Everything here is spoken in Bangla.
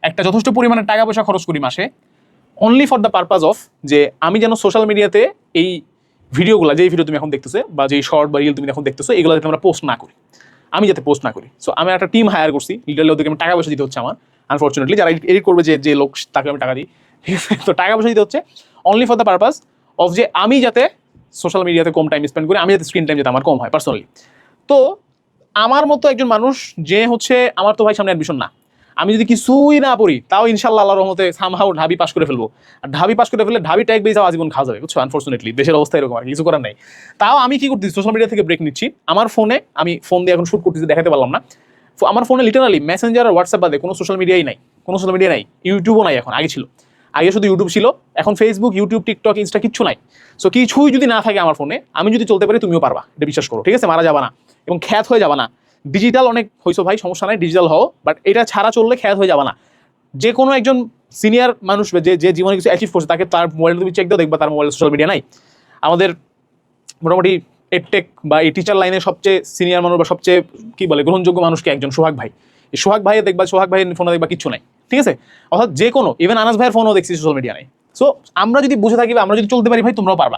একটা যথেষ্ট পরিমাণে টাকা পয়সা খরচ করি মাসে only for the purpose of যে আমি যেন সোশ্যাল মিডিয়াতে এই ভিডিওগুলো, যেই ভিডিও তুমি এখন দেখতেছো বা যেই শর্ট বা রিল তুমি এখন দেখতেছো, এগুলো যাতে আমরা পোস্ট না করি, আমি যাতে পোস্ট না করি। সো আমি একটা টিম হায়ার করছি, লিটারালি ওদেরকে আমি টাকা পয়সা দিতে হচ্ছে আমার, আনফর্চুনেটলি যারা এডিট করবে যে লোক, তাকে আমি টাকা দিই, ঠিক আছে। তো টাকা পয়সা দিতে হচ্ছে only for the purpose of যে আমি যাতে সোশ্যাল মিডিয়াতে কম টাইম স্পেন্ড করি, আমি যাতে স্ক্রিন টাইম যাতে আমার কম হয় পার্সোনালি। তো আমার মতো একজন মানুষ যে হচ্ছে, আমার তো ভাই সামনে অ্যাডমিশন না, আমি যদি কিছুই না পড়ি তাও ইনশাল্লাহ আল্লাহর রহমতে সামহাও ঢাবি পাস করে ফেলবো। আর ঢাবি পাস করে ফেললে ঢাবি ট্যাগ বেয়ে যাওয়া আজীবন খাওয়া যাবে, বুঝছো। আনফর্চুনেটলি দেশের অবস্থা এরকম, আর কিছু করার নাই। তাও আমি কি করতেছি, সোশ্যাল মিডিয়া থেকে ব্রেক নিচ্ছি। আমার ফোনে, আমি ফোন দিয়ে এখন শুট করতেছি, দেখাতে পারলাম না। আমার ফোনে লিটারালি মেসেঞ্জার আর হোয়াটসঅ্যাপ বাদে কোনো সোশ্যাল মিডিয়াই নাই, কোনো সোশ্যাল মিডিয়া নাই, ইউটিউবও নাই এখন, আগে ছিল। আগে শুধু ইউটিউব ছিল, এখন ফেসবুক, ইউটিউব, টিকটক, ইনস্টা কিচ্ছু নাই। সো কিছুই যদি না থাকে আমার ফোনে, আমি যদি চলতে পারি তুমিও পারবা, এটা বিশ্বাস করো, ঠিক আছে। মারা যাবা না এবং খ্যাত হয়ে যাবা না। ডিজিটাল অনেক হয়েছো ভাই, সমস্যা নাই, ডিজিটাল হও, বাট এটা ছাড়া চললে খ্যাত হয়ে যাবা না। যে কোনো একজন সিনিয়র মানুষ যে জীবনে কিছু অ্যাচিভ করছে, তাকে তার মোবাইলটা তুমি চেক দাও, দেখবা তার মোবাইলে সোশ্যাল মিডিয়া নাই। আমাদের মোটামুটি এডটেক বা এই টিচার লাইনে সবচেয়ে সিনিয়র মানুষ বা সবচেয়ে কি বলে গ্রহণযোগ্য মানুষকে একজন সোহাগ ভাই। এই সোহাগ ভাইয়ে দেখবা, সোহাগ ভাইয়ের ফোনে দেখবা কিচ্ছু নাই, ঠিক আছে। অর্থাৎ যে কোনো, ইভেন আনাস ভাইয়ের ফোনও দেখছি সোশ্যাল মিডিয়া নাই। সো আমরা যদি বুঝে থাকি বা আমরা যদি চলতে পারি ভাই, তোমরাও পারবা।